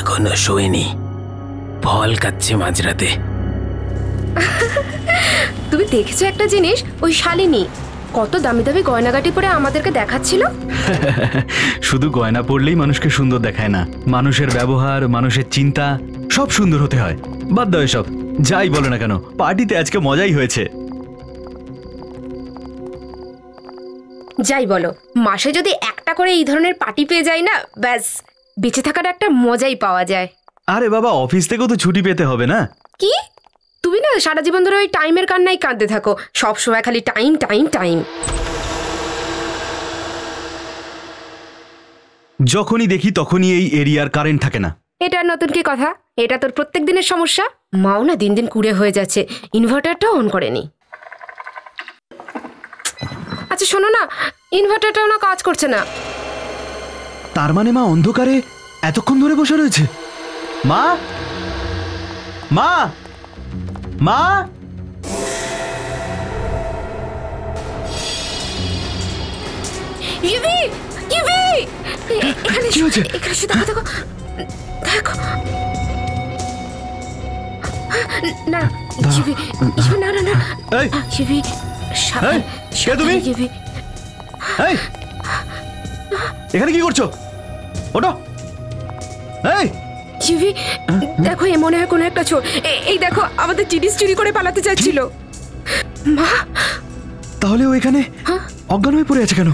এখনো শোয়নি, ফল খাচ্ছে মাঝরাতে। তুমি দেখেছো একটা জিনিস, ওই শালিনী কত দামি দামি গয়নাগাটি পরে আমাদেরকে দেখাচ্ছিল। শুধু গয়না পরলেই মানুষকে সুন্দর দেখায় না, মানুষের ব্যবহার, মানুষের চিন্তা সব সুন্দর হতে হয়। বাদ দাও এসব, যাই বলো না কেন, পার্টিতে আজকে মজাই হয়েছে। যাই বলো, মাসে যদি একটা করে এই ধরনের পার্টি পেয়ে যাই না, ব্যাস বেঁচে থাকার একটা মজাই পাওয়া যায়। আরে বাবা, অফিস থেকেও তো ছুটি পেতে হবে না? কি তুমি না সারা জীবন ধরে ওই টাইমের কান্নাই কাঁদতে থাকো, সব সময় খালি টাইম টাইম টাইম। যখনই দেখি তখনই এই এরিয়ার কারেন্ট থাকে না। এটা নতুন কি কথা? এটা তোর প্রত্যেক দিনের সমস্যা। মাও না দিন দিন কুড়ে হয়ে যাচ্ছে, ইনভার্টারটাও অন করেনি। আচ্ছা শোনো না, ইনভার্টারটাও না কাজ করছে না। তার মানে মা অন্ধকারে এতক্ষণ ধরে বসে রয়েছে। মা, মা, মা, ইভি, ইভি, এখানে কি হয়েছে? এখানে এসে দেখো দেখো দেখো। না ইভি, ইভি না না না, এই ইভি সাবধান, কে তুমি? ইভি। এই এখানে কি করছো? ওঠো। এই ইভি দেখো, এ মনে হয় কোনো একটা চোর। এই দেখো, আমাদের জিনিস চুরি করে পালাতে চাচ্ছিল। মা, তাহলে ও এখানে অজ্ঞান হয়ে পড়ে আছে কেন?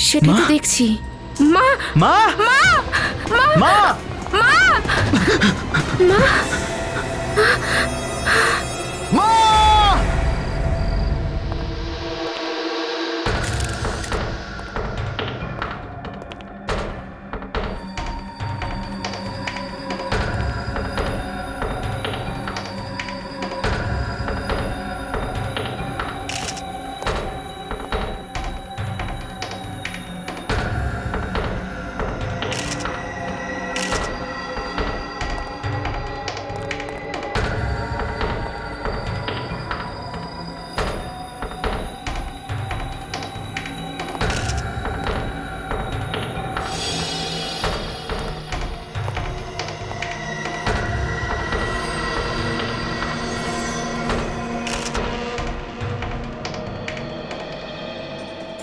সেটাই তো দেখছি। মা, মা, মা, মা, মা, মা, মা, মা।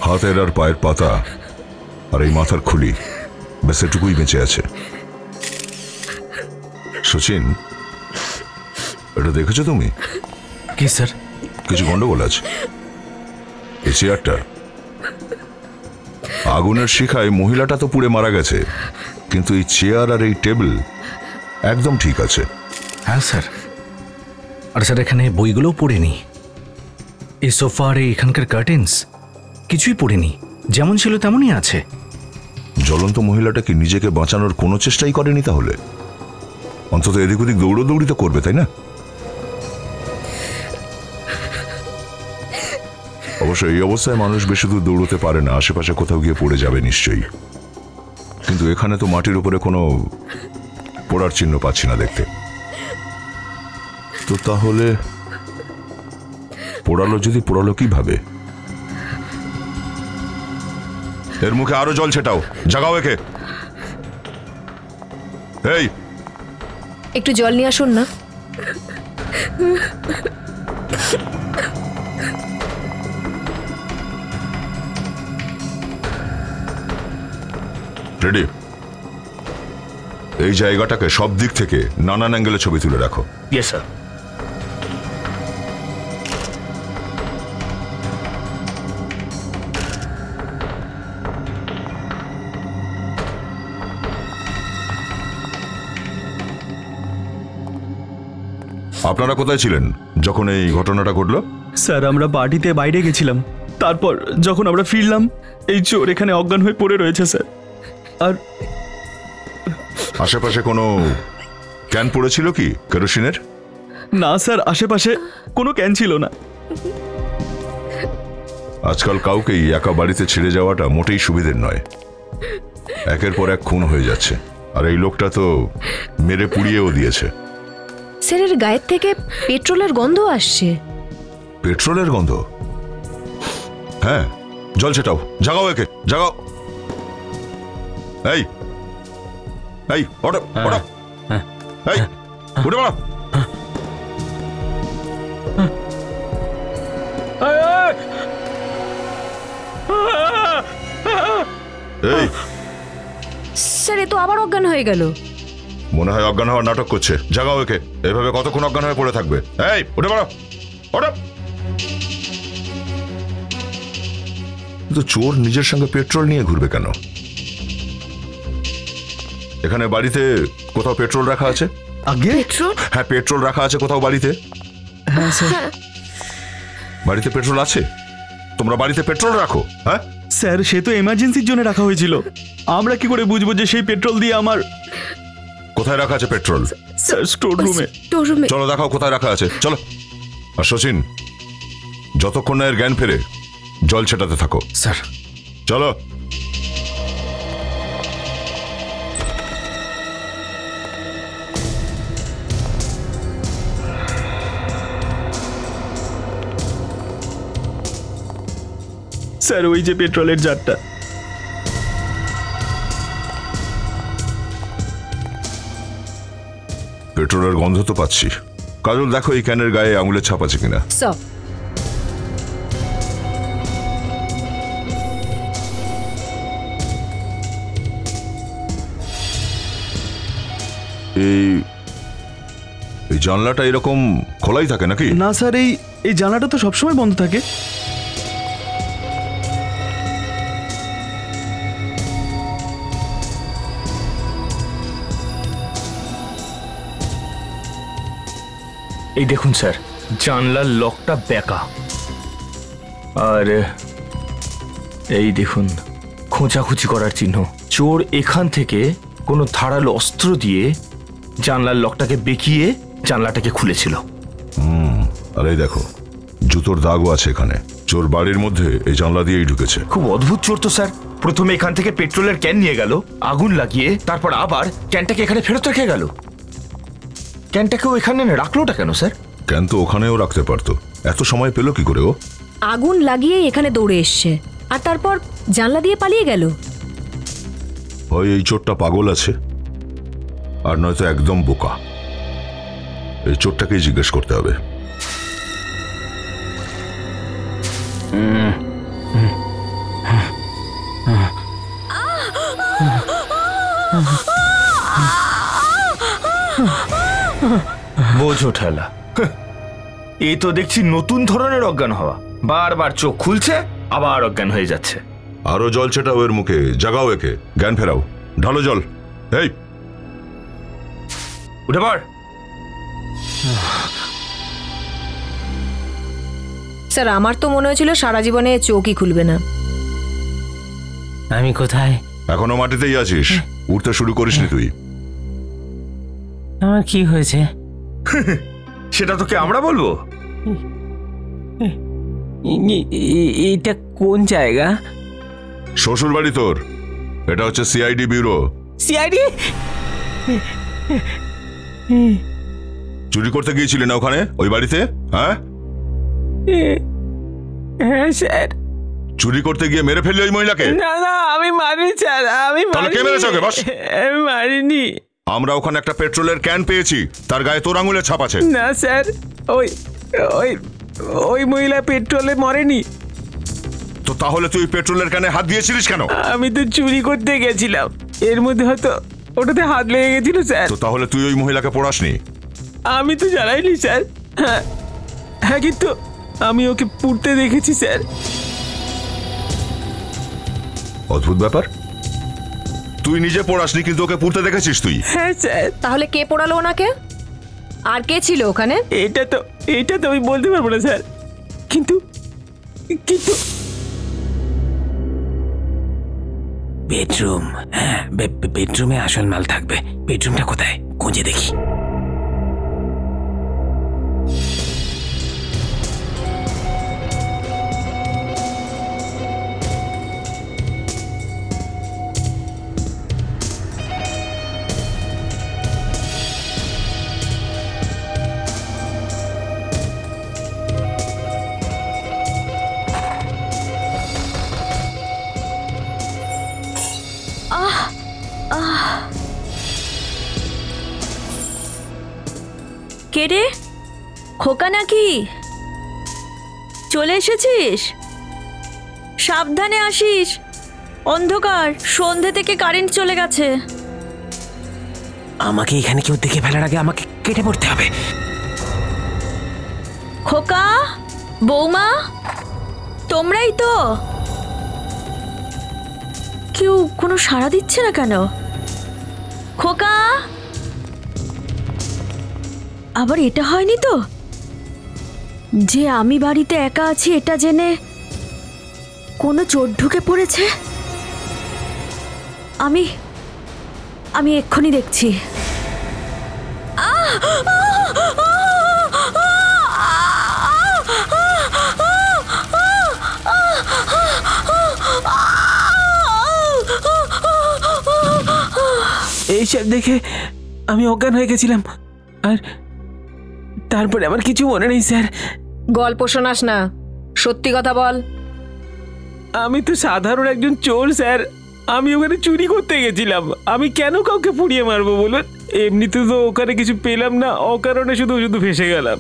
হাতের আর পায়ের পাতা আর এই মাথার খুলি, ব্যাস এটুকুই বেঁচে আছে। সচিন, এটা দেখেছো তুমি? কি স্যার? কিছু গন্ডগোল আছে। এই চেয়ারটা, আগুনের শিখায় মহিলাটা তো পুড়ে মারা গেছে, কিন্তু এই চেয়ার আর এই টেবিল একদম ঠিক আছে। হ্যাঁ স্যার। আর স্যার এখানে বইগুলোও পড়িনি, এই সোফা আর এখানকার কার্টেন্স কিছুই পড়িনি, যেমন ছিল তেমনই আছে। জ্বলন্ত মহিলাটা কি নিজেকে বাঁচানোর কোনো চেষ্টাই করেনি? তাহলে অন্তত এদিক ওদিক দৌড়োদৌড়ি তো করবে, তাই না? অবশ্য এই অবস্থায় মানুষ বেশি দূর দৌড়তে পারে না, আশেপাশে কোথাও গিয়ে পড়ে যাবে নিশ্চয়ই। কিন্তু এখানে তো মাটির উপরে কোনো পড়ার চিহ্ন পাচ্ছি না দেখতে। তো তাহলে পোড়ালো যদি, পোড়ালো কিভাবে? এর মুখে আরো জল ছেটাও, জাগাও একে। এই একটু জল নিয়ে আসুন না। রেডি? এই জায়গাটাকে সব দিক থেকে নানান অ্যাঙ্গেলে ছবি তুলে রাখো। Yes sir. আপনারা কোথায় ছিলেন যখন এই ঘটনাটা ঘটলো? স্যার আমরা পার্টিতে বাইরে গেছিলাম, তারপর যখন আমরা ফিরলাম এই চোর এখানে অজ্ঞান হয়ে পড়ে রয়েছে স্যার। আর আশেপাশে কোনো ক্যান পড়েছিল কি কেরোসিনের? না স্যার, আশেপাশে কোনো ক্যান ছিল না। আজকাল কাউকেই একা বাড়িতে ছেড়ে যাওয়াটা মোটেই সুবিধের নয়। একের পর এক খুন হয়ে যাচ্ছে, আর এই লোকটা তো মেরে পুড়িয়েও দিয়েছে। স্যারের গায়ের থেকে পেট্রোলের গন্ধ আসছে। পেট্রোলের গন্ধ? হ্যাঁ, জল ছেটাও, জাগাও একে, জাগাও। এই এই ওটা ওটা এই উঠে পড়ো। এই স্যার এ তো আবার অজ্ঞান হয়ে গেল। মনে হয় অজ্ঞান হওয়ার নাটক করছে। জাগাও একে। এভাবে কতক্ষণ অজ্ঞান হয়ে পড়ে থাকবে? এই উঠে পড়ো, ওঠো। কিন্তু চোর নিজের সঙ্গে পেট্রোল নিয়ে ঘুরবে কেন? এখানে বাড়িতে কোথাও পেট্রোল রাখা আছে? আগে পেট্রোল? হ্যাঁ, পেট্রোল রাখা আছে কোথাও বাড়িতে? হ্যাঁ স্যার। বাড়িতে পেট্রোল আছে? তোমরা বাড়িতে পেট্রোল রাখো? হ্যাঁ স্যার, সে তো এমার্জেন্সির জন্য রাখা হয়েছিল। আমরা কি করে বুঝবো যে সেই পেট্রোল দিয়ে আমার... কোথায় রাখা আছে পেট্রোল? স্যার স্টোর রুমে। স্টোর রুমে। চলো দেখাও কোথায় রাখা আছে, চলো। আর শচীন, যতক্ষণ না এর জ্ঞান ফেরে জল ছেটাতে থাকো। স্যার। চলো। স্যার, ওই যে পেট্রোলের জারটা। পেট্রোলের গন্ধ তো পাচ্ছি। কাজল, দেখো এই ক্যানের গায়ে আঙুলের ছাপ আছে কিনা। স্যার। এই এই জানলাটা এরকম খোলাই থাকে নাকি? না স্যার, এই জানলাটা তো সবসময় বন্ধ থাকে। এই দেখুন স্যার, জানলার লকটা বেঁকা। আর এই দেখুন খোঁচাখুচি করার চিহ্ন। চোর এখান থেকে কোনো ধারালো অস্ত্র দিয়ে জানলার লকটাকে বেঁকিয়ে জানলাটাকে খুলেছিল। আর এই দেখো, জুতোর দাগও আছে এখানে। চোর বাড়ির মধ্যে এই জানলা দিয়েই ঢুকেছে। খুব অদ্ভুত চোর তো স্যার। প্রথমে এখান থেকে পেট্রোলের ক্যান নিয়ে গেল, আগুন লাগিয়ে, তারপর আবার ক্যানটাকে এখানে ফেরত রেখে গেল। ক্যানটাকেও এখানে রাখলোটা কেন স্যার? ক্যান তো ওখানেও রাখতে পারতো। এত সময় পেল কি করে ও? আগুন লাগিয়ে এখানে দৌড়ে এসছে আর তারপর জানলা দিয়ে পালিয়ে গেল। হয় এই চোরটা পাগল আছে, আর নয়তো একদম বোকা। এই চোরটাকেই জিজ্ঞেস করতে হবে। বোঝো ঠেলা। এই তো দেখছি নতুন ধরনের অজ্ঞান হওয়া। বারবার চোখ খুলছে, আবার অজ্ঞান হয়ে যাচ্ছে। আরো জল ছেটাও এর মুখে। জাগাও একে, জ্ঞান ফেরাও। ঢালো জল। এই উঠে পড়। স্যার আমার তো মনে হয়েছিল সারা জীবনে চোখই খুলবে না। আমি কোথায়? এখনো মাটিতেই আছিস? উঠতে শুরু করিসনি তুই? আমার কি হয়েছে? সেটা তোকে আমরা বলবো? এটা কোন জায়গা? শ্বশুর বাড়ি তোর। এটা হচ্ছে সিআইডি ব্যুরো। সিআইডি? চুরি করতে গিয়েছিলি না ওখানে, ওই বাড়িতে? হ্যাঁ হ্যাঁ স্যার। চুরি করতে গিয়ে মেরে ফেললি ওই মহিলাকে? না না, আমি মারিনি স্যার, আমি তাহলে কে মেরেছে ওকে? বস। আমি মারিনি। আমরা ওখানে একটা পেট্রোলের ক্যান পেয়েছি, তার গায়ে তোর আঙুলের ছাপ আছে। না স্যার, ওই ওই ওই মহিলা পেট্রোলে মরেনি। তো তাহলে তুই পেট্রোলের ক্যানে হাত দিয়েছিলিস কেন? আমি তো চুরি করতে গেছিলাম, এর মধ্যে হয়তো ওটাতে হাত লেগে গেছিল স্যার। তো তাহলে তুই ওই মহিলাকে পোড়াসনি? আমি তো জানাইনি স্যার। হ্যাঁ হ্যাঁ, কিন্তু আমি ওকে পুড়তে দেখেছি স্যার। অদ্ভুত ব্যাপার, তুই নিজে পোড়াসনি কিন্তু ওকে পুড়তে দেখেছিস তুই? হ্যাঁ স্যার। তাহলে কে পোড়ালো ওনাকে? আর কে ছিল ওখানে? এটা তো আমি বলতে পারবো না স্যার, কিন্তু কিন্তু বেডরুম, হ্যাঁ বেডরুমে আসল মাল থাকবে। বেডরুমটা কোথায় খুঁজে দেখি। কে রে? খোকা নাকি? চলে এসেছিস? সাবধানে আসিস, অন্ধকার, সন্ধে থেকে কারেন্ট চলে গেছে। আমাকে এখানে কেউ দেখে ফেলার আগে আমাকে কেটে পড়তে হবে। খোকা, বৌমা, তোমরাই তো? কেউ কোনো সাড়া দিচ্ছে না কেন? খোকা, আবার এটা হয়নি তো যে আমি বাড়িতে একা আছি এটা জেনে কোনো চোর ঢুকে পড়েছে? আমি আমি এক্ষুনি দেখছি। এইসব দেখে আমি অজ্ঞান হয়ে গেছিলাম, আর তারপরে আমার কিছু মনে নেই স্যার। গল্প শোনাস না, সত্যি কথা বল। আমি তো সাধারণ একজন চোর স্যার। আমি ওখানে চুরি করতে গেছিলাম। আমি কেন কাউকে পুড়িয়ে মারবো বলুন? এমনিতে তো ওখানে কিছু পেলাম না, অকারণে শুধু শুধু ফেসে গেলাম।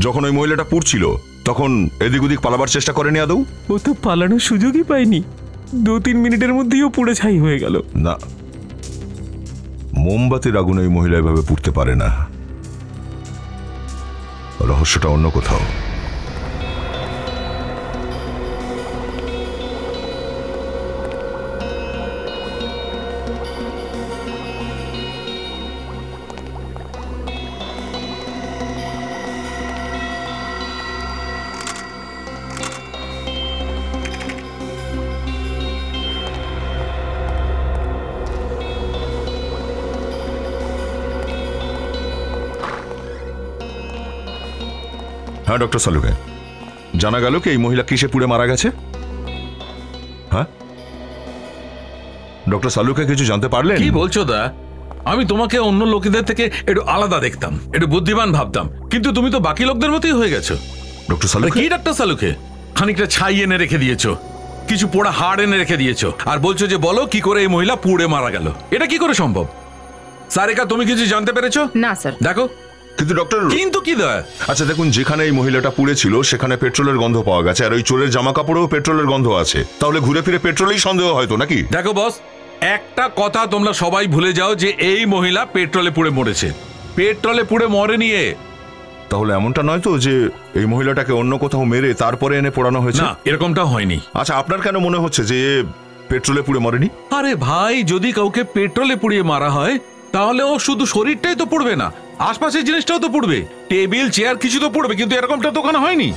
যখন ওই মহিলাটা পুড়ছিল তখন এদিক ওদিক পালাবার চেষ্টা করেনি আদৌ? ও তো পালানোর সুযোগই পাইনি। 2-3 মিনিটের মধ্যেই ও পুড়ে ছাই হয়ে গেল। না, মোমবাতির আগুনে ওই মহিলা এভাবে পুড়তে পারে না। রহস্যটা অন্য কোথাও। হ্যাঁ ডক্টর সালুকে, জানা গেল কি এই মহিলা কিসে পুড়ে মারা গেছে? হ্যাঁ ডক্টর সালুকে কিছু জানতে পারলেন? কি বলছো দা? আমি তোমাকে অন্য লোকেদের থেকে একটু আলাদা দেখতাম, একটু বুদ্ধিমান ভাবতাম, কিন্তু তুমি তো বাকি লোকদের মতোই হয়ে গেছো। ডক্টর সালুকে? কি ডক্টর সালুকে? খানিকটা ছাই এনে রেখে দিয়েছো, কিছু পোড়া হাড় এনে রেখে দিয়েছো, আর বলছো যে বলো কি করে এই মহিলা পুড়ে মারা গেল। এটা কি করে সম্ভব? সারিকা, তুমি কিছু জানতে পেরেছো? না স্যার। দেখো। কিন্তু ডক্টর, কিন্তু কি দয়া? আচ্ছা দেখুন, যেখানে এই মহিলাটা পুড়েছিল সেখানে পেট্রোলের গন্ধ পাওয়া গেছে, আর ওই চোরের জামা কাপড়েও পেট্রোলের গন্ধ আছে। তাহলে ঘুরে ফিরে পেট্রোলেই সন্দেহ হয়তো নাকি? দেখো বস, একটা কথা তোমরা সবাই ভুলে যাও যে এই মহিলা পেট্রোলে পুড়ে মরেছে। পেট্রোলে পুড়ে মরেনি এ। তাহলে এমনটা নয় তো যে এই মহিলাটাকে অন্য কোথাও মেরে তারপরে এনে পোড়ানো হয়েছে? না, এরকমটা হয়নি। আচ্ছা, আপনার কেন মনে হচ্ছে যে পেট্রোলে পুড়ে মরেনি? আরে ভাই, যদি কাউকে পেট্রোলে পুড়িয়ে মারা হয় তাহলে ও শুধু শরীরটাই তো পুড়বে না, আশপাশের জিনিসটাও তো পুড়বে, টেবিল চেয়ার কিছু তো পুড়বে, কিন্তু এরকমটা তো ওখানে হয়নি।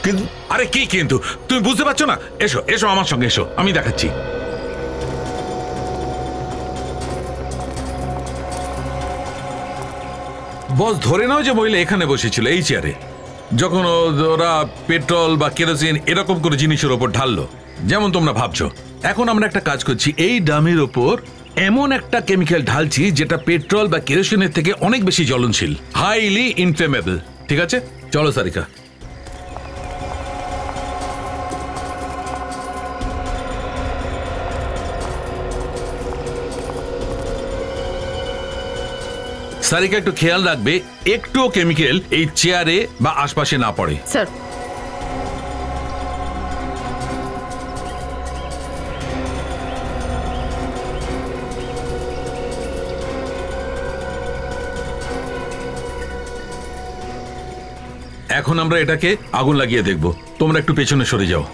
কিন্তু আরে কি কিন্তু? তুমি বুঝতে পারছো না? এসো এসো আমার সঙ্গে এসো, আমি দেখাচ্ছি। বস, ধরে নাও যে মহিলা এখানে বসেছিল এই চেয়ারে, যখন ওরা পেট্রোল বা কেরোসিন এরকম করে জিনিসের ওপর ঢাললো, যেমন তোমরা ভাবছো। এখন আমরা একটা কাজ করছি, এই ডামের ওপর এমন একটা কেমিক্যাল ঢালছি যেটা পেট্রোল বা কেরোসিনের থেকে অনেক বেশি জ্বলনশীল, হাইলি ইনফ্লেমেবল। ঠিক আছে, চলো সারিকা। সারিকা, একটু খেয়াল রাখবে একটুও কেমিক্যাল এই চেয়ারে বা আশপাশে না পড়ে। স্যার। এখন আমরা এটাকে আগুন লাগিয়ে দেখব। তোমরা একটু পেছনে সরে যাও।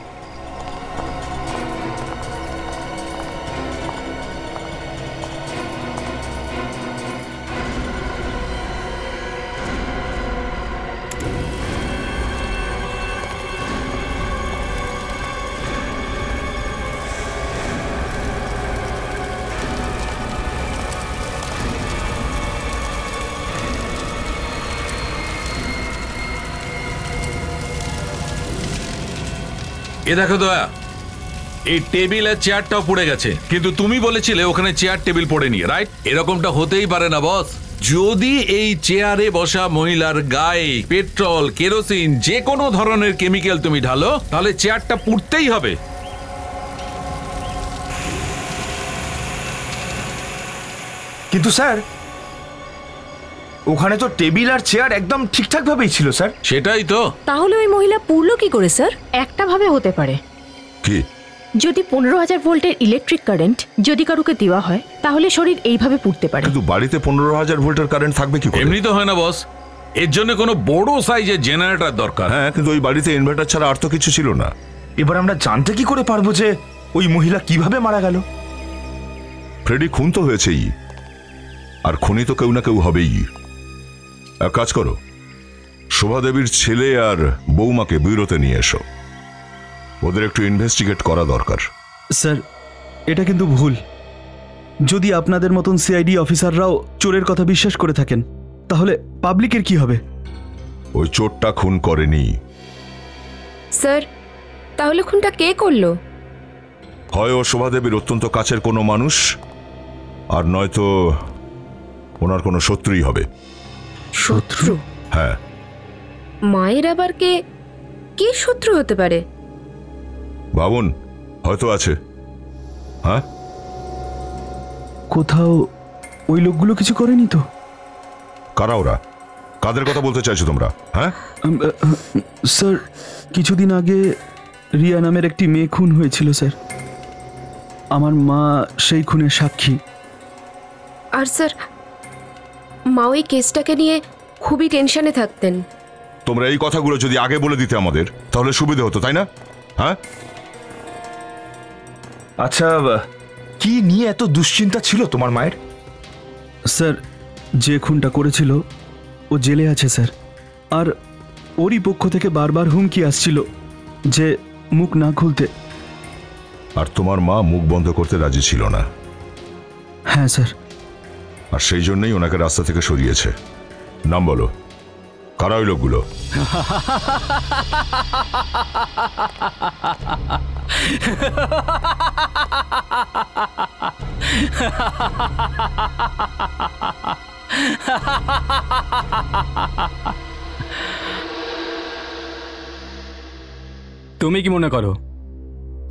এ দেখো দয়া, এই টেবিল আর চেয়ারটাও পড়ে গেছে, কিন্তু তুমি বলেছিলে ওখানে চেয়ার টেবিল পড়েনি, রাইট? এরকমটা হতেই পারে না বস। যদি এই চেয়ারে বসা মহিলার গায়ে পেট্রোল, কেরোসিন, যে কোনো ধরনের কেমিক্যাল তুমি ঢালো, তাহলে চেয়ারটা পুড়তেই হবে। কিন্তু স্যার, ওখানে তো টেবিল আর চেয়ার একদম ঠিকঠাক ভাবেই ছিল স্যার। সেটাই তো। তাহলে ওই মহিলা পুড়লো কি করে স্যার? একটা ভাবে হতে পারে, কি? যদি 15,000 ভোল্টের ইলেকট্রিক কারেন্ট যদি কারুকে দেওয়া হয় তাহলে শরীর এইভাবে পুড়তে পারে। কিন্তু বাড়িতে 15,000 ভোল্টের কারেন্ট থাকবে কি করে? এমনি তো হয় না বস, এর জন্য কোনো বড় সাইজের জেনারেটর দরকার। হ্যাঁ, কিন্তু ওই বাড়িতে ইনভার্টার ছাড়া আর তো কিছু ছিল না। এবার আমরা জানতে কি করে পারবো যে ওই মহিলা কিভাবে মারা গেল? ফ্রেডি, খুন তো হয়েছেই, আর খুনি তো কেউ না কেউ হবেই। এক কাজ করো, শোভাদেবীর ছেলে আর বৌমাকে ব্যুরোতে নিয়ে এসো, ওদের একটু ইনভেস্টিগেট করা দরকার। স্যার, এটা কিন্তু ভুল। যদি আপনাদের মতন সিআইডি অফিসাররাও চোরের কথা বিশ্বাস করে থাকেন, তাহলে পাবলিকের কি হবে? ওই চোরটা খুন করেনি। স্যার, তাহলে খুনটা কে করলো? হয় ও শোভাদেবীর অত্যন্ত কাছের কোনো মানুষ, আর নয়তো ওনার কোনো শত্রুই হবে। শত্রু? হ্যাঁ। মায়ের আবার কে কে শত্রু হতে পারে? ভাবুন, হয়তো আছে। হ্যাঁ, কোথাও ওই লোকগুলো কিছু করেনি তো? কারা ওরা? কাদের কথা বলতে চাইছো তোমরা? হ্যাঁ স্যার, কিছুদিন আগে রিয়া নামের একটি মেয়ে খুন হয়েছিল স্যার। আমার মা সেই খুনের সাক্ষী। আর স্যার, মা ওই কেসটাকে নিয়ে খুবই টেনশনে থাকতেন। তোমরা এই কথাগুলো যদি আগে বলে দিতে আমাদের, তাহলে সুবিধা হতো, তাই না? হ্যাঁ। আচ্ছা, কি নিয়ে এত দুশ্চিন্তা ছিল তোমার মায়ের? স্যার, যে খুনটা করেছিল ও জেলে আছে স্যার, আর ওরই পক্ষ থেকে বারবার হুমকি আসছিল যে মুখ না খুলতে। আর তোমার মা মুখ বন্ধ করতে রাজি ছিল না। হ্যাঁ স্যার। আর সেই জন্যই ওনাকে রাস্তা থেকে সরিয়েছে। নাম বলো, কারা ওই লোকগুলো? তুমি কি মনে করো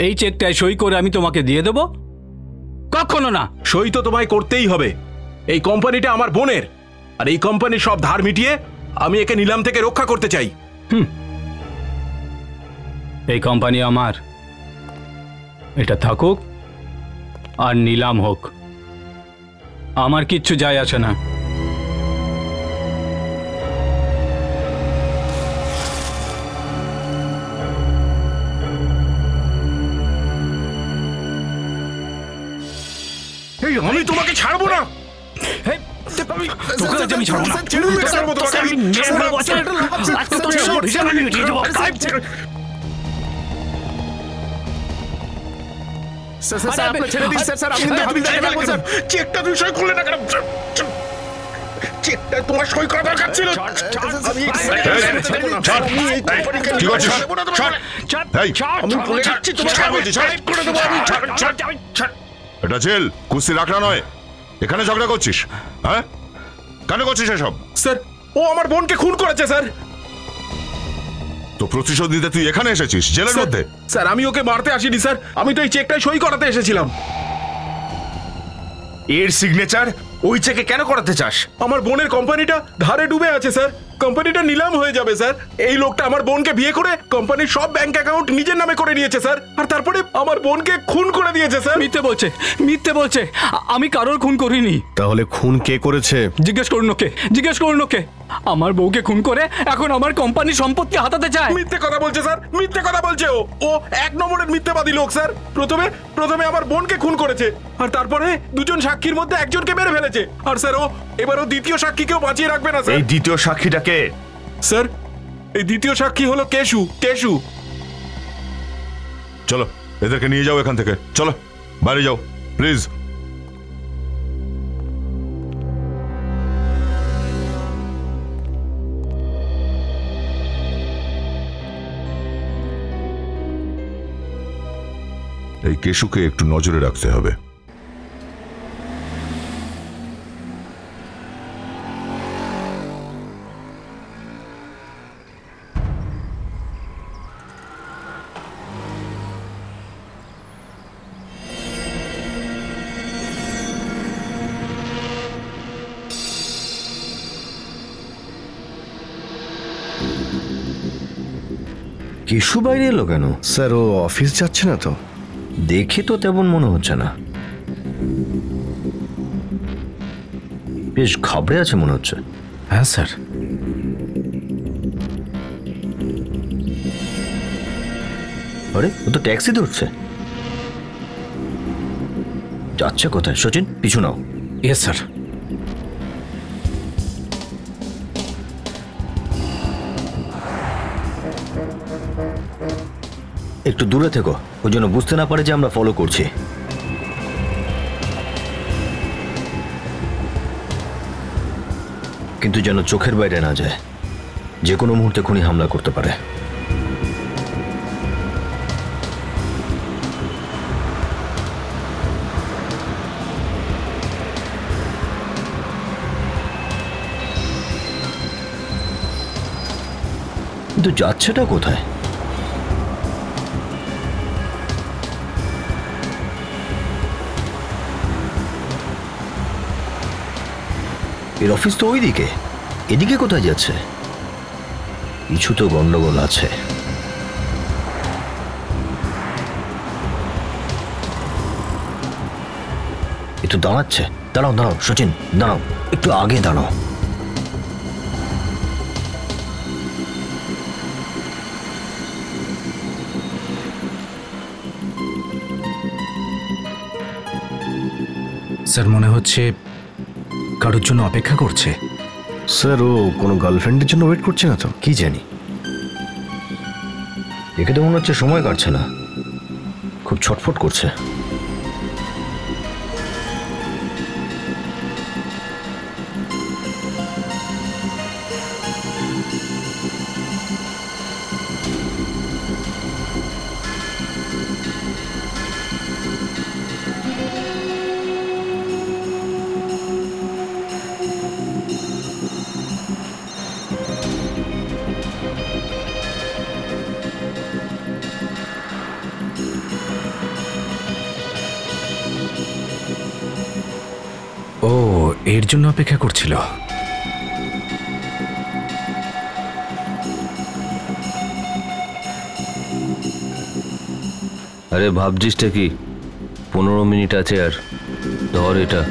এই চেকটায় সই করে আমি তোমাকে দিয়ে দেব? কখনো না। সই তো তোমায় করতেই হবে। এই কোম্পানিটা আমার বোনের, আর এই কোম্পানির সব ধার মিটিয়ে আমি একে নিলাম থেকে রক্ষা করতে চাই। এই কোম্পানি আমার, এটা থাকুক আর নিলাম হোক, আমার কিচ্ছু যায় আসে না। আমি তোমাকে ছাড়বো না। চেকটা তুই সই করলে না কেন? চেকটা তোমার সই করা দরকার ছিল। এটা জেল, কুস্তি রাখলা নয়। এখানে ঝগড়া করছিস? হ্যাঁ, কেন করছিস এসব? স্যার, ও আমার বোনকে খুন করেছে স্যার। তো প্রতিশোধ নিতে তুই এখানে এসেছিস, জেলের মধ্যে? স্যার, আমি ওকে মারতে আসিনি স্যার, আমি তো এই চেকটাই সই করাতে এসেছিলাম। এর সিগনেচার ওই চেকে কেন করাতে চাস? আমার বোনের কোম্পানিটা ধারে ডুবে আছে স্যার, কোম্পানিটা নিলাম হয়ে যাবে স্যার। এই লোকটা আমার বোনকে বিয়ে করে কোম্পানির সব ব্যাংক অ্যাকাউন্ট নিজের নামে করে নিয়েছে স্যার, আর তারপরে আমার বোনকে খুন করে দিয়েছে স্যার। মিথ্যে বলছে, মিথ্যে বলছে। আমি কারোর খুন করিনি। তাহলে খুন কে করেছে? জিজ্ঞেস করুন ওকে, জিজ্ঞেস করুন ওকে। আমার বউকে খুন করে এখন আমার কোম্পানির সম্পত্তি হাতাতে চায়। মিথ্যে কথা বলছে স্যার, মিথ্যে কথা বলছে। ও এক নম্বরের মিথ্যেবাদী লোক স্যার। প্রথমে আমার বোনকে খুন করেছে, আর তারপরে দুজন সাক্ষীর মধ্যে একজনকে মেরে ফেলেছে। আর স্যার, এবার দ্বিতীয় সাক্ষীকেও বাঁচিয়ে রাখবে না স্যার। এই দ্বিতীয় সাক্ষীটাকে? স্যার, এই দ্বিতীয় সাক্ষী হলো কেশু। চলো, এদেরকে নিয়ে যাও এখান থেকে। চলো, বাইরে যাও প্লিজ। এই কেশুকে একটু নজরে রাখতে হবে। কেশু বাইরে এলো কেন? স্যার ও অফিস যাচ্ছে না তো। দেখে তো তেমন মনে হচ্ছে না, বেশ ঘাবড়ে আছে মনে হচ্ছে। হ্যাঁ স্যার। আরে ও তো ট্যাক্সি ধরছে, যাচ্ছে কোথায়? সচিন পিছু নাও। Yes sir. একটু দূরে থেকো, ওই জন্য বুঝতে না পারে যে আমরা ফলো করছি। কিন্তু যেন চোখের বাইরে না যায়, যে কোনো মুহূর্তে খুনি হামলা করতে পারে। কিন্তু যাচ্ছেটা কোথায়? এর অফিস তো ওইদিকে, এদিকে কোথায় যাচ্ছে? কিছু তো গন্ডগোল আছে। একটু দাঁড়াচ্ছে। দাঁড়াও দাঁড়াও সচিন, দাঁড়াও, একটু আগে দাঁড়াও। স্যার মনে হচ্ছে কারোর জন্য অপেক্ষা করছে। স্যার ও কোনো গার্লফ্রেন্ডের জন্য ওয়েট করছে না তো? কি জানি, একে তো মনে হচ্ছে সময় কাটছে না, খুব ছটফট করছে। ও এর জন্য অপেক্ষা করছিল। আরে ভাবছিসটা কি, 15 মিনিট আছে আর ধর এটা।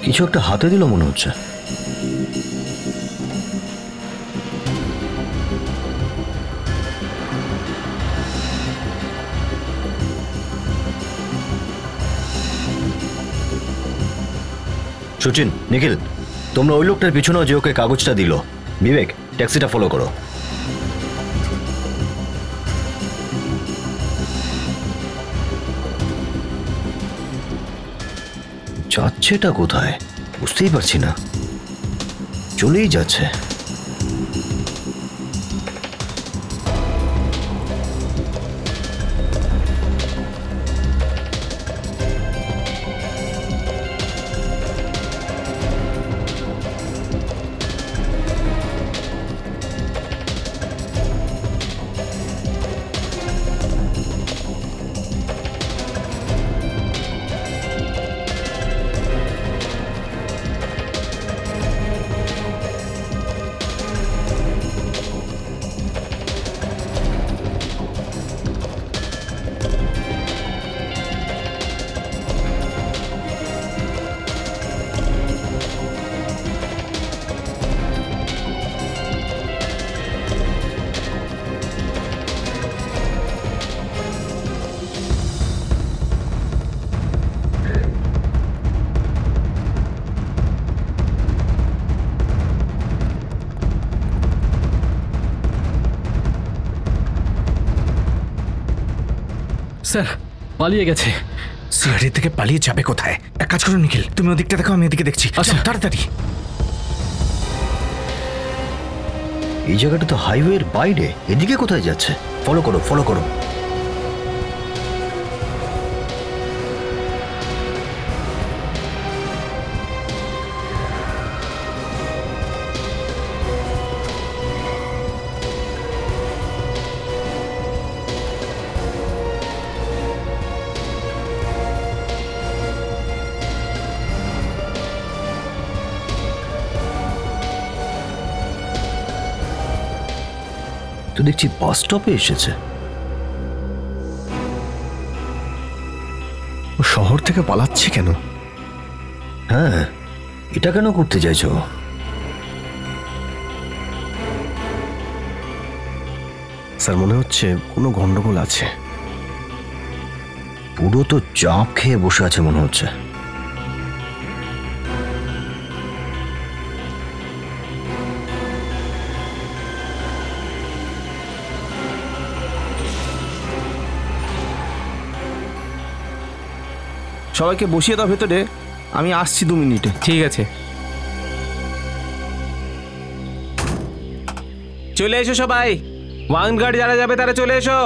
কিছু একটা হাতে দিল মনে হচ্ছে। সচিন, নিখিল, তোমরা ওই লোকটার পিছনেও যে ওকে কাগজটা দিল। বিবেক, ট্যাক্সিটা ফলো করো। যাচ্ছেটা কোথায় বুঝতেই পারছি না, চলেই যাচ্ছে। স্যার পালিয়ে গেছে। সিআরডি থেকে পালিয়ে যাবে কোথায়? এক কাজ করো নিখিল, তুমি ওদিকটা দেখো, আমি এদিকে দেখছি। আচ্ছা তাড়াতাড়ি। এই জায়গাটা তো হাইওয়ের বাইরে, এদিকে কোথায় যাচ্ছে? ফলো করো, ফলো করো। তো দেখছি বাস স্টপে এসেছে। ও শহর থেকে পালাচ্ছে কেন? হ্যাঁ, এটা কেন করতে চাইছো? স্যার মনে হচ্ছে কোনো গন্ডগোল আছে। পুরো তো চাপ খেয়ে বসে আছে মনে হচ্ছে। সবাইকে বসিয়ে দাও ভেতরে, আমি আসছি 2 মিনিটে। ঠিক আছে, চলে এসো সবাই। ওয়ানগার্ড যারা যাবে তারা চলে এসো,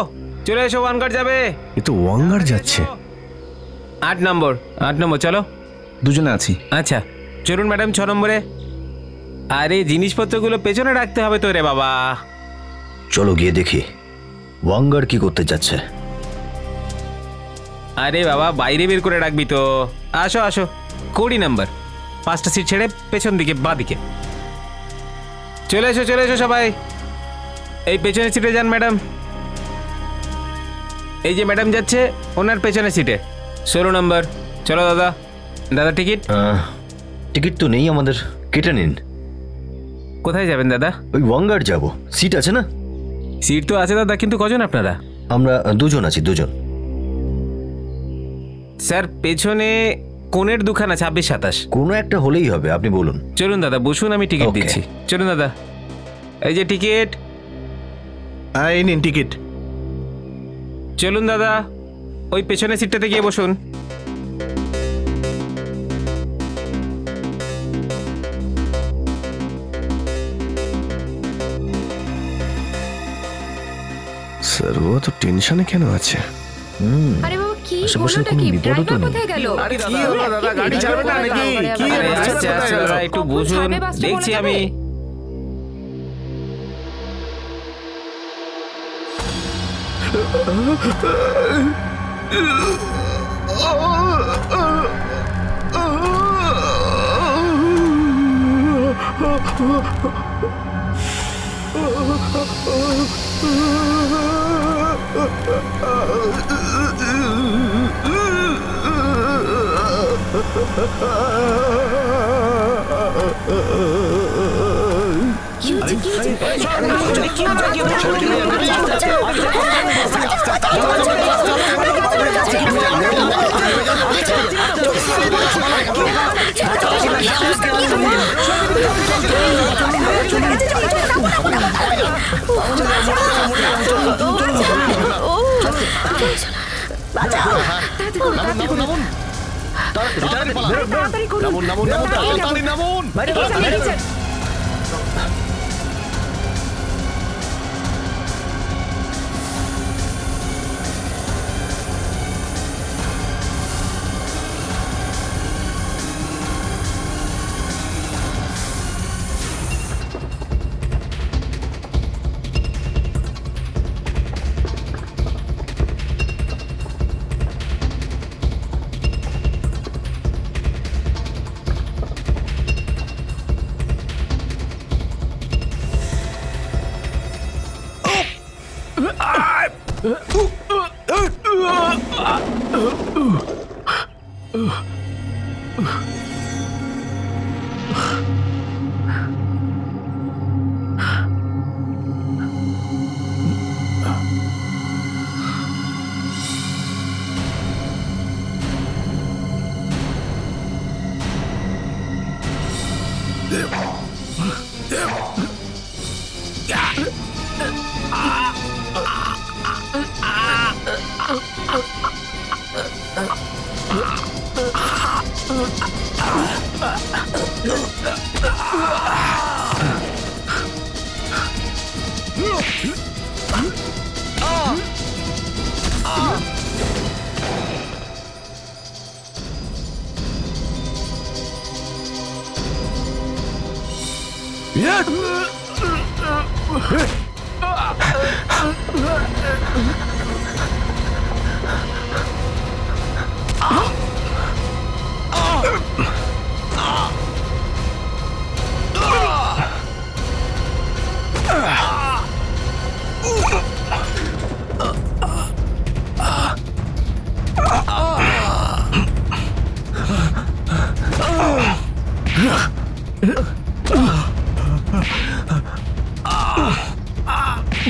চলে এসো। ওয়ানগার্ড যাবে। এ তো ওয়াঙ্গার যাচ্ছে। 8 নম্বর চলো। 2 জনে আছি। আচ্ছা চলুন ম্যাডাম 6 নম্বরে। আরে জিনিসপত্রগুলো পেছনে রাখতে হবে তো রে বাবা। চলো গিয়ে দেখি ওয়াঙ্গার কি করতে যাচ্ছে। আরে বাবা বাইরে বের করে রাখবি তো। আসো আসো, 20 নম্বর, 5টা সিট ছেড়ে পেছন দিকে, বাঁ দিকে। চলে এসো সবাই। এই পেছনের সিটে যান ম্যাডাম। এই যে ম্যাডাম যাচ্ছে ওনার পেছনের সিটে, 16 নম্বর। চলো দাদা। দাদা টিকিট? টিকিট তো নেই আমাদের, কেটে নিন। কোথায় যাবেন দাদা? ওই ওয়াঙ্গার যাব। সিট আছে না? সিট তো আছে দাদা, কিন্তু কজন আপনারা? আমরা 2 জন আছি, 2 জন। স্যার পেছনে কোণের দুখানা 26-27। কোনো একটা হলেই হবে, আপনি বলুন। চলুন দাদা বসুন, আমি টিকিট দিচ্ছি। চলুন দাদা, এই যে টিকিট। এই নিন টিকিট। চলুন দাদা, ওই পেছনের সিটটাতে গিয়ে বসুন। স্যার ও তো টেনশনে কেন আছে? আরে বাবা কি আশেপাশে হলোটা কোনো কি? বিপদও তো ড্রাইভার নেই। কোথায় গেল? আরে কি হলো দাদা, গাড়ি ছাড়বে না নাকি? কি আচ্ছা একটু বসুন, দেখছি আমি।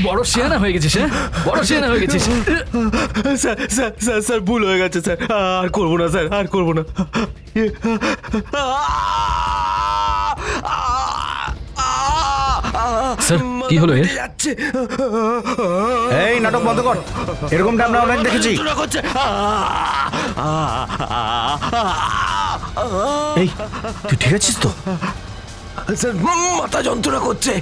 বড় শিয়ানা হয়ে গেছিস, হ্যাঁ? বড় শিয়ানা হয়ে গেছিস। স্যার স্যার স্যার স্যার ভুল হয়ে গেছে স্যার, আর করবো না স্যার, আর করবো না। স্যার কি হলো এর? এই নাটক বন্ধ কর, এরকমটা আমরা অনেক দেখেছি। এই তুই ঠিক আছিস তো? স্যার মাথা যন্ত্রণা করছে।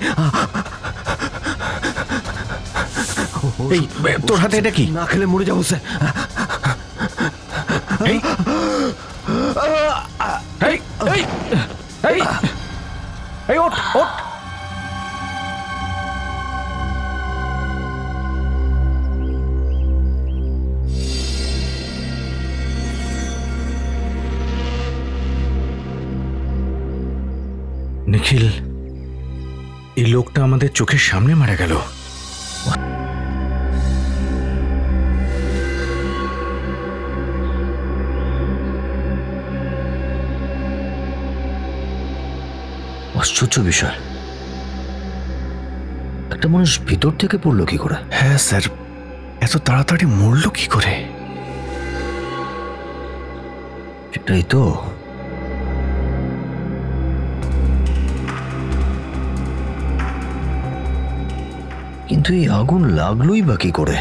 এই তোর হাতে এটা কি? না খেলে মরে যাবো স্যার। এই এই এই এই এই ওঠ ওঠ। নিখিল, এই লোকটা আমাদের চোখের সামনে মারা গেল। আশ্চর্য বিষয়, একটা মানুষ ভিতর থেকে পড়লো কি করে? হ্যাঁ স্যার, এত তাড়াতাড়ি মরলো কি করে? সেটাই তো। কিন্তু এই আগুন লাগলোই বা কি করে?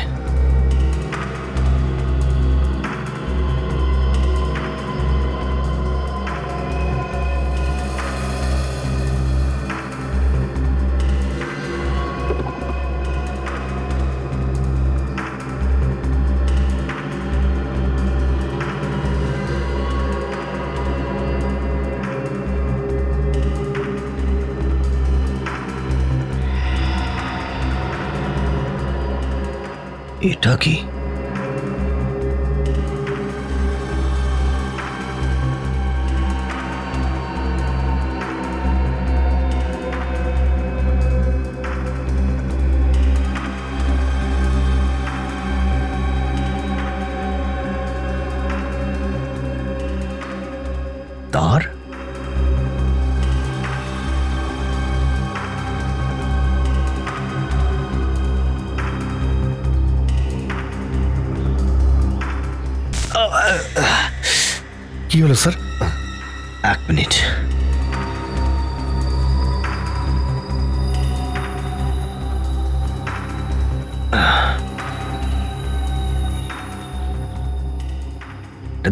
এটা কি? তার? কি হলো স্যার? এক মিনিট।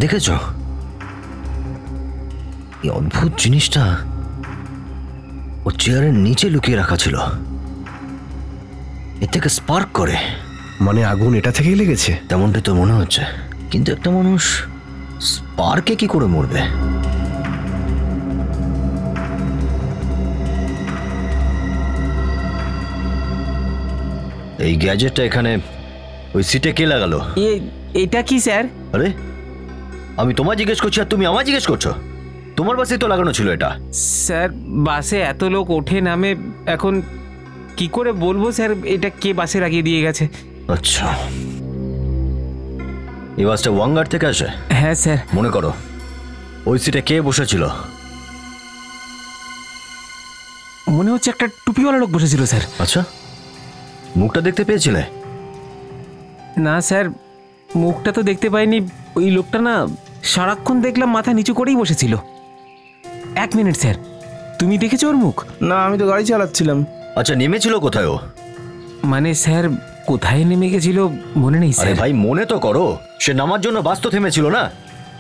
দেখেছ এই অদ্ভুত জিনিসটা ও চেয়ারের নিচে লুকিয়ে রাখা ছিল। এর থেকে স্পার্ক করে। মানে আগুন এটা থেকেই লেগেছে? তেমনটাই তো মনে হচ্ছে, কিন্তু একটা মানুষ স্পার্কে কি করে মরবে? এই গ্যাজেটটা এখানে ওই সিটে কে লাগালো? এটা কি স্যার? আরে আমি তোমায় জিজ্ঞেস করছি আর তুমি আমায় জিজ্ঞেস করছো? তোমার বাসে তো লাগানো ছিল এটা। স্যার বাসে এত লোক ওঠে নামে, এখন কি করে বলবো স্যার এটা কে বাসে লাগিয়ে দিয়ে গেছে। আচ্ছা, এই বাসটা ওয়াঙ্গার থেকে আসে? হ্যাঁ স্যার। মনে করো ওই সিটে কে বসেছিল? মনে হচ্ছে একটা টুপিওয়ালা লোক বসেছিল স্যার। আচ্ছা, মুখটা দেখতে পেয়েছিলে? না স্যার, মুখটা তো দেখতে পাইনি। ওই লোকটা না সারাক্ষণ দেখলাম মাথা নিচু করেই বসেছিল। এক মিনিট স্যার, তুমি দেখেছো ওর মুখ? না, আমি তো গাড়ি চালাচ্ছিলাম। আচ্ছা, নেমেছিল কোথায় ও? মানে স্যার কোথায় নেমে গেছিল মনে নেই স্যার। আরে ভাই মনে তো করো, সে নামার জন্য বাস তো থেমেছিল না?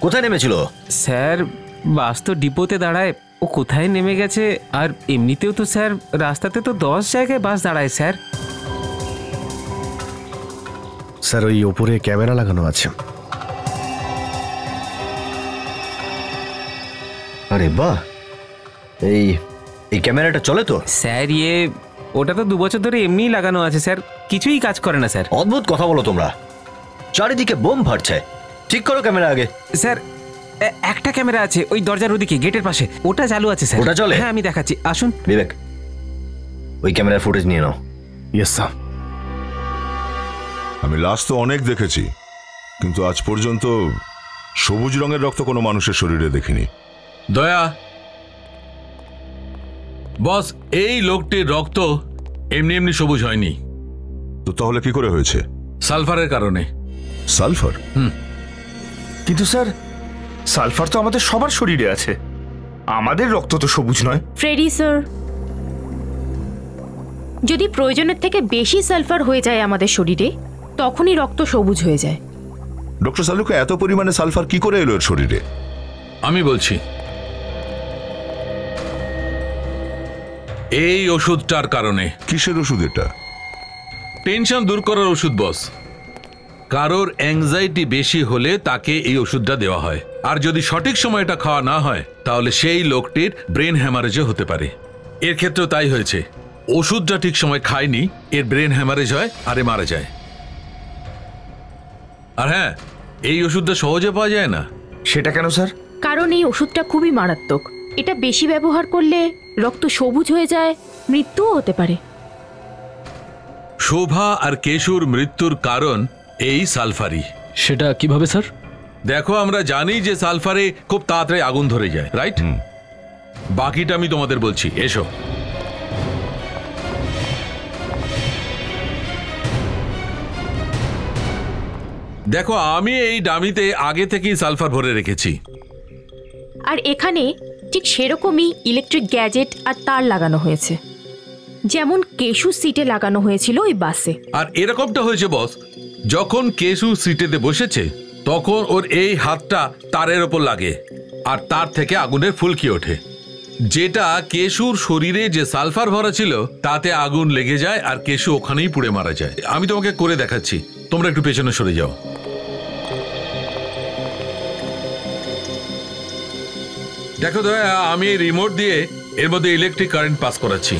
কোথায় নেমেছিল? স্যার বাস তো ডিপোতে দাঁড়ায়, ও কোথায় নেমে গেছে? আর এমনিতেও তো স্যার রাস্তাতে তো 10 জায়গায় বাস দাঁড়ায় স্যার। স্যার ওই ওপরে ক্যামেরা লাগানো আছে। আরে বাহ, এই এই ক্যামেরাটা চলে তো? স্যার ওটা তো 2 বছর ধরে এমনিই লাগানো আছে স্যার, কিছুই কাজ করে না স্যার। অদ্ভুত কথা বলো তোমরা, চারিদিকে বোম ফাটছে। ঠিক করো ক্যামেরা আগে। স্যার একটা ক্যামেরা আছে ওই দরজার ওদিকে গেটের পাশে, ওটা চালু আছে স্যার। ওটা চলে? হ্যাঁ আমি দেখাচ্ছি, আসুন। বিবেক, ওই ক্যামেরার ফুটেজ নিয়ে নাও। Yes sir. আমি লাশ তো অনেক দেখেছি, কিন্তু আজ পর্যন্ত সবুজ রঙের রক্ত কোনো মানুষের শরীরে দেখিনি। দয়া, বস, এই লোকটির রক্ত এমনি এমনি সবুজ হয়নি। তো তাহলে কি করে হয়েছে? সালফারের কারণে। সালফার? কিন্তু স্যার, সালফার তো আমাদের সবার শরীরে আছে, আমাদের রক্ত তো সবুজ নয়। ফ্রেডি স্যার, যদি প্রয়োজনের থেকে বেশি সালফার হয়ে যায় আমাদের শরীরে, তখনই রক্ত সবুজ হয়ে যায়। ডক্টর সালুকে এত পরিমাণে সালফার কি করে এলো এর শরীরে? আমি বলছি, এই ওষুধটার কারণে। কিসের ওষুধ এটা? টেনশন দূর করার ওষুধ বস। কারোর অ্যাংজাইটি বেশি হলে তাকে এই ওষুধটা দেওয়া হয়, আর যদি সঠিক সময়টা খাওয়া না হয় তাহলে সেই লোকটির ব্রেন হ্যামারেজও হতে পারে। এর ক্ষেত্রেও তাই হয়েছে, ওষুধটা ঠিক সময় খায়নি, এর ব্রেন হ্যামারেজ হয় আর এ মারা যায়। আর হ্যাঁ, এই ওষুধটা সহজে পাওয়া যায় না। সেটা কেন স্যার? কারণ এই ওষুধটা খুবই মারাত্মক। এটা বেশি ব্যবহার করলে রক্ত সবুজ হয়ে যায়, মৃত্যুও হতে পারে। শোভা আর কেশুর মৃত্যুর কারণ এই সালফারই। সেটা কিভাবে স্যার? দেখো, আমরা জানি যে সালফারে খুব তাড়াতাড়ি আগুন ধরে যায়, রাইট? বাকিটা আমি তোমাদের বলছি, এসো। দেখো, আমি এই ডামিতে আগে থেকেই সালফার ভরে রেখেছি, আর এখানে ঠিক সেরকমই ইলেকট্রিক গ্যাজেট আর তার লাগানো হয়েছে, যেমন কেশু সিটে লাগানো হয়েছিল ওই বাসে। আর এরকমটা হয়েছে বস, যখন কেশু সিটেতে বসেছে তখন ওর এই হাতটা তারের ওপর লাগে আর তার থেকে আগুনের ফুলকি ওঠে, যেটা কেশুর শরীরে যে সালফার ভরা ছিল তাতে আগুন লেগে যায় আর কেশু ওখানেই পুড়ে মারা যায়। আমি তোমাকে করে দেখাচ্ছি, তোমরা একটু পেছনে সরে যাও। দেখো দয়া, আমি এই রিমোট দিয়ে এর মধ্যে ইলেকট্রিক কারেন্ট পাস করাচ্ছি।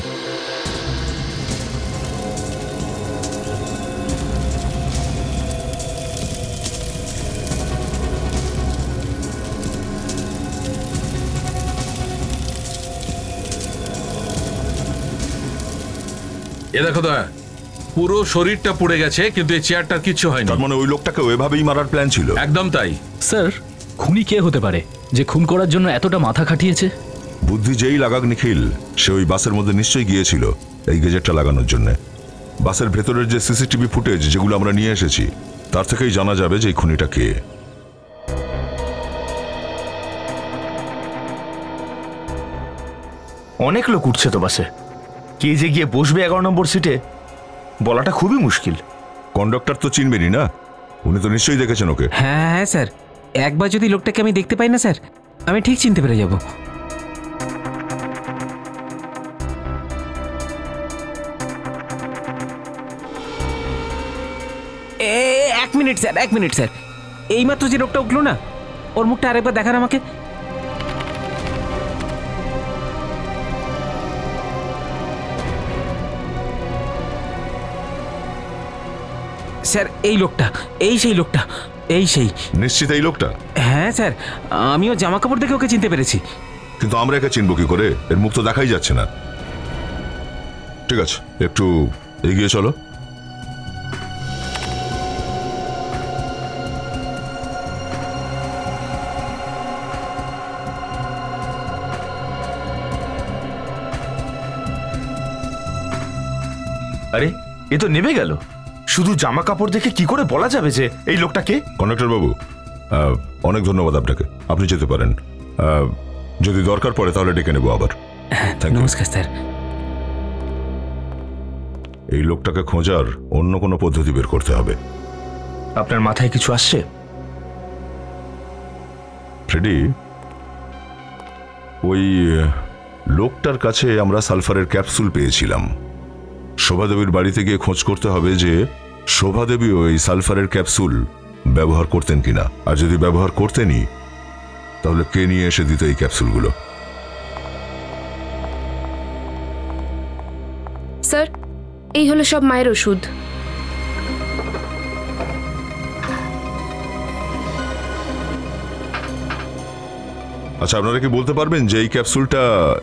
এ দেখো দয়া, পুরো শরীরটা পুড়ে গেছে কিন্তু এই চেয়ারটার কিছু হয়নি। তার মানে ওই লোকটাকে ওইভাবেই মারার প্ল্যান ছিল? একদম তাই। স্যার, খুনি কে হতে পারে যে খুন করার জন্য এতটা মাথা খাটিয়েছে? বুদ্ধি যেই লাগাক নিখিল, সে ওই বাসের মধ্যে নিশ্চয়ই গিয়েছিল এই গেজেটটা লাগানোর জন্য। বাসের ভেতরের যে সিসিটিভি ফুটেজ যেগুলো আমরা নিয়ে এসেছি তার থেকেই জানা যাবে যে এই খুনিটা কে। অনেক লোক উঠছে তো বাসে, কে যে গিয়ে বসবে 11 নম্বর সিটে বলাটা খুবই মুশকিল। কন্ডাক্টর তো চিনবেনই না, উনি তো নিশ্চয়ই দেখেছেন ওকে। হ্যাঁ হ্যাঁ স্যার, একবার যদি লোকটাকে আমি দেখতে পাই না স্যার, আমি ঠিক চিনতে পেরে যাব। এক মিনিট স্যার, এক মিনিট স্যার, এইমাত্র যে লোকটা উঠলো না, ওর মুখটা আরেকবার দেখান আমাকে। স্যার, এই লোকটা, এই সেই লোকটা, এই সেই। নিশ্চিত এই লোকটা? হ্যাঁ স্যার, আমিও জামা কাপড় দেখে ওকে চিনতে পেরেছি। কিন্তু আমরা একে চিনব কি করে? এর মুখ তো দেখাই যাচ্ছে না। ঠিক আছে, একটু এগিয়ে চলো। আরে, এ তো নেমে গেল। শুধু জামা কাপড় দেখে কি করে বলা যাবে যে এই লোকটাকে? কন্ডাক্টর বাবু, অনেক ধন্যবাদ আপনাকে, আপনি যেতে পারেন। যদি দরকার পড়ে তাহলে ডেকে নেবো আবার। নমস্কার স্যার। এই লোকটাকে খোঁজার অন্য কোনো পদ্ধতি বের করতে হবে। আপনার মাথায় কিছু আসছে? ফ্রেডি, ওই লোকটার কাছে আমরা সালফারের ক্যাপসুল পেয়েছিলাম। শোভাদেবীর বাড়িতে গিয়ে খোঁজ করতে হবে যে শোভাদেবী ওই সালফারের ক্যাপসুল ব্যবহার করতেন কিনা, আর যদি ব্যবহার করতেনই তাহলে কে নিয়ে এসে দিত এই ক্যাপসুলগুলো। স্যার, এই হলো সব মায়ের ওষুধ। আচ্ছা, আপনারা কি বলতে পারবেন যে এই ক্যাপসুলটা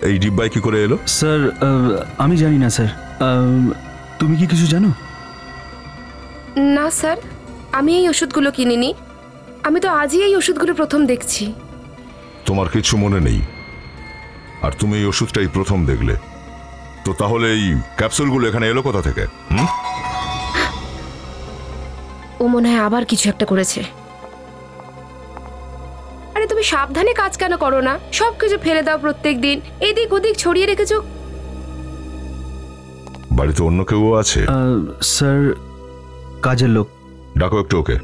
এই ডিব্বায় কি করে এলো? স্যার, আমি জানি না স্যার। তুমি কি কিছু জানো? না স্যার, আমি এই ওষুধগুলো কিনিনি। আমি তো আজই এই ওষুধগুলো প্রথম দেখছি। তোমার কিছু মনে নেই, আর তুমি এই ওষুধটাই প্রথম দেখলে। তো তাহলে এই ক্যাপসুলগুলো এখানে এলো কোথা থেকে? ও মনে হয় আবার কিছু একটা করেছে। আরে তুমি সাবধানে কাজ কেন করো না? সবকিছু ফেলে দাও প্রত্যেক দিন, এদিক ওদিক ছড়িয়ে রেখেছো। বাড়িতে অন্য কেউ আছে? স্যার, কাজের লোক। ডাকো একটু ওকে।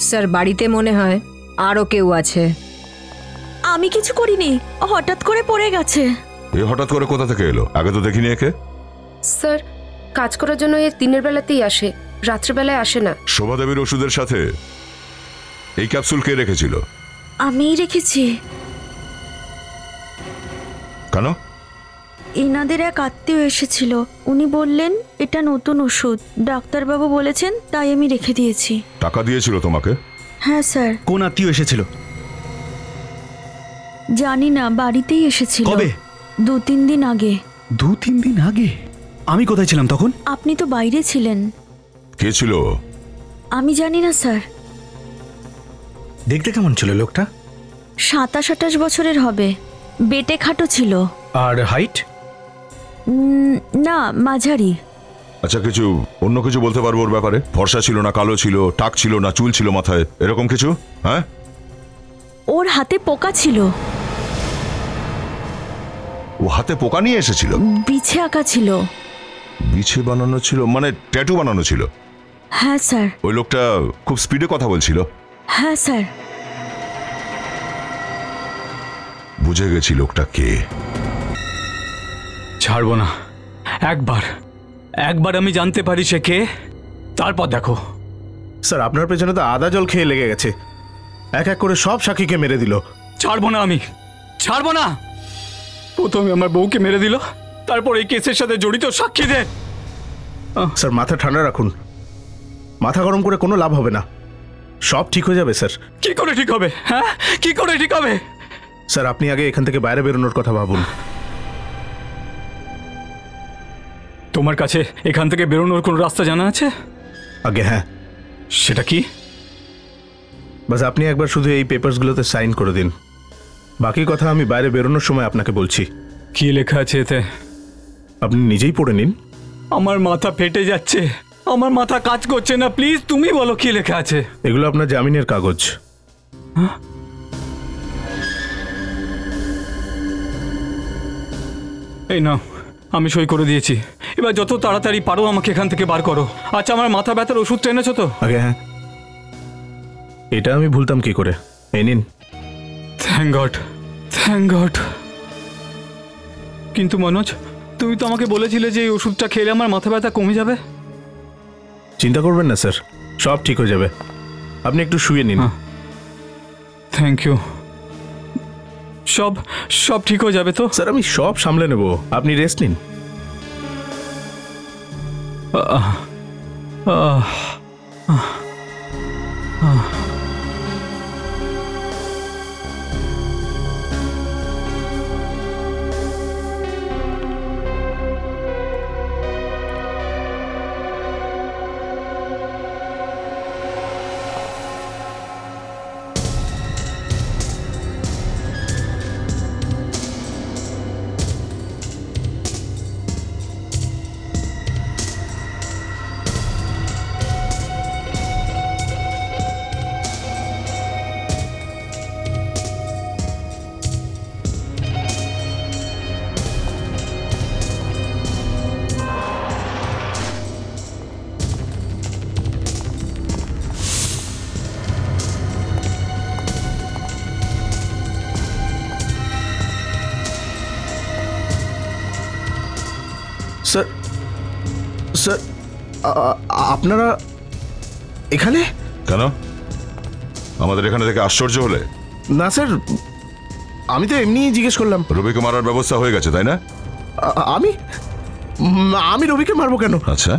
স্যার, বাড়িতে মনে হয় আরও কেউ আছে। আমি কিছু করিনি, হঠাৎ করে পড়ে গেছে। এ হঠাৎ করে কোথা থেকে এলো? আগে তো দেখিনি একে। স্যার, কাজ করার জন্য এ দিনের বেলাতেই আসে, রাত্রিবেলায় আসে না। শোভাদেবীর ওষুধের সাথে এই ক্যাপসুল কে রেখেছিল? আমিই রেখেছি। কেন? এনাদের এক আত্মীয় এসেছিল, উনি বললেন এটা নতুন ওষুধ, ডাক্তারবাবু বলেছেন, তাই আমি রেখে দিয়েছি। টাকা দিয়েছিল তোমাকে? হ্যাঁ স্যার। কোন আত্মীয় এসেছিল? জানি না, বাড়িতেই এসেছিল। কবে? 2-3 দিন আগে। 2-3 দিন আগে? আমি কোথায় ছিলাম তখন? আপনি তো বাইরে ছিলেন। কে ছিল? আমি জানি না স্যার। দেখতে কেমন ছিল লোকটা? 27-28 বছরের হবে, বেটে খাটো ছিল। আর হাইট? না, মাঝারি। আচ্ছা, কিছু অন্য কিছু বলতে পারবো ওর ব্যাপারে? ফর্সা ছিল না কালো ছিল, টাক ছিল না চুল ছিল মাথায়, এরকম কিছু? হ্যাঁ, ওর হাতে পোকা ছিল। ও হাতে পোকা নিয়ে এসেছিল? বিছে আঁকা ছিল। বিছে বানানো ছিল মানে ট্যাটু বানানো ছিল? হ্যাঁ স্যার। ওই লোকটা খুব স্পিডে কথা বলছিল? হ্যাঁ স্যার। বুঝে গেছি লোকটা কে। ছাড়বো না। একবার আমি জানতে পারি সে কে, তারপর দেখো। স্যার, আপনার পেছনে তো আদা জল খেয়ে লেগে গেছে, এক এক করে সব সাক্ষীকে মেরে দিল। ছাড়বো না, আমি ছাড়বো না। প্রথমে আমার বউকে মেরে দিল, তারপর এই কেসের সাথে জড়িত সাক্ষীদের। স্যার, মাথা ঠান্ডা রাখুন, মাথা গরম করে কোনো লাভ হবে না, সব ঠিক হয়ে যাবে স্যার। কি করে ঠিক হবে? হ্যাঁ, কি করে ঠিক হবে? স্যার, আপনি আগে এখান থেকে বাইরে বেরোনোর কথা ভাবুন। তোমার কাছে এখান থেকে বেরোনোর কোনো রাস্তা জানা আছে? আগে হ্যাঁ। সেটা কি? বাস আপনি একবার শুধু এই পেপারসগুলোতে সাইন করে দিন, বাকি কথা আমি বাইরে বেরোনোর সময় আপনাকে বলছি। কি লেখা আছে এতে? আপনি নিজেই পড়ে নিন। আমার মাথা ফেটে যাচ্ছে, আমার মাথা কাজ করছে না, প্লিজ তুমি বলো কি লেখা আছে। এগুলো আপনার জামিনের কাগজ। এই নাও, আমি সই করে দিয়েছি, এবার যত তাড়াতাড়ি পারো আমাকে এখান থেকে বার করো। আচ্ছা, আমার মাথা ব্যথার ওষুধটা এনেছো তো? আগে হ্যাঁ, এটা আমি ভুলতাম কি করে, এই নিন। Thank god, thank god. কিন্তু মনোজ, তুমি তো আমাকে বলেছিলে যে এই ওষুধটা খেলে আমার মাথা ব্যথা কমে যাবে। চিন্তা করবেন না স্যার, সব ঠিক হয়ে যাবে, আপনি একটু শুয়ে নিন। Thank you. সব ঠিক হয়ে যাবে তো? স্যার, আমি সব সামলে নেব, আপনি রেস্ট নিন। স্যার, স্যার, আপনারা এখানে কেন? আমাদের এখানে থেকে আশ্চর্য হলে? না স্যার, আমি তো এমনি জিজ্ঞেস করলাম। রবিকে মারার ব্যবস্থা হয়ে গেছে তাই না? আমি রবিকে মারবো কেন? আচ্ছা,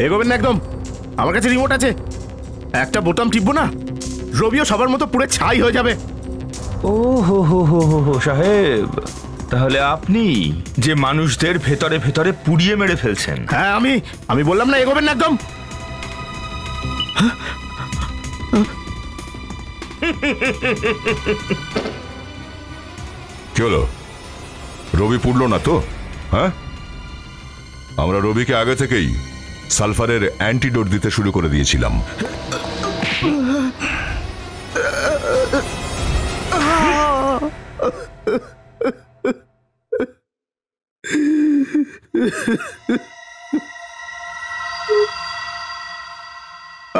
এগোবেন না একদম, আমার কাছে রিমোট আছে, একটা বোতাম টিপবো না, রবিও সবার মতো পুরো ছাই হয়ে যাবে। ও হো হো হো হো হো সাহেব, তাহলে আপনি যে মানুষদের ভেতরে ভেতরে পুড়িয়ে মেরে ফেলছেন। হ্যাঁ, আমি বললাম না এগোবেন না একদম। কি হলো, রবি পুড়লো না তো? হ্যাঁ, আমরা রবিকে আগে থেকেই সালফারের অ্যান্টিডোট দিতে শুরু করে দিয়েছিলাম।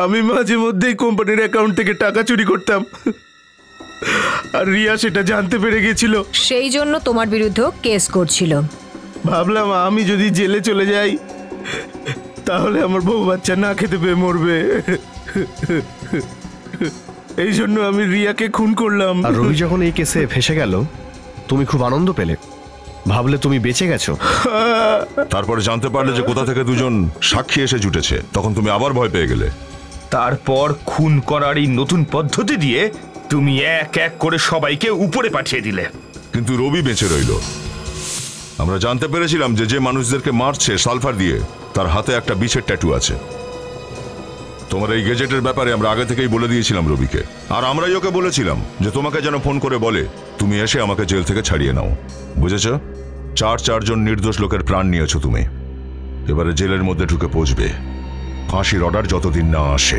আমি মাঝে মধ্যেই কোম্পানির অ্যাকাউন্ট থেকে টাকা চুরি করতাম, আর রিয়া সেটা জানতে পেরে গেছিল। সেই জন্য তোমার বিরুদ্ধে কেস করছিল। ভাবলাম আমি যদি জেলে চলে যাই তাহলে আমার বউ বাচ্চা না খেতে পেয়ে মরবে। এই জন্য আমি রিয়াকে খুন করলাম। আর রবি যখন এই কেসে ফেসে গেল তুমি খুব আনন্দ পেলে, ভাবলে তুমি বেঁচে গেছো। তারপরে জানতে পারলে যে কোথা থেকে দুজন সাক্ষী এসে জুটেছে, তখন তুমি আবার ভয় পেয়ে গেলে। তারপর খুন করার এই নতুন পদ্ধতি দিয়ে তুমি এক এক করে সবাইকে উপরে পাঠিয়ে দিলে। কিন্তু রবি বেঁচে রইল। আমরা জানতে পেরেছিলাম যে যে মানুষদেরকে মারছে সালফার দিয়ে তার হাতে একটা বিছের ট্যাটু আছে। তোমার এই গেজেটের ব্যাপারে আমরা আগে থেকেই বলে দিয়েছিলাম রবিকে, আর আমরাই ওকে বলেছিলাম যে তোমাকে যেন ফোন করে বলে তুমি এসে আমাকে জেল থেকে ছাড়িয়ে নাও। বুঝেছ? চারজন নির্দোষ লোকের প্রাণ নিয়েছো তুমি। এবারে জেলের মধ্যে ঢুকে পৌঁছবে, ফাঁসির অর্ডার যতদিন না আসে।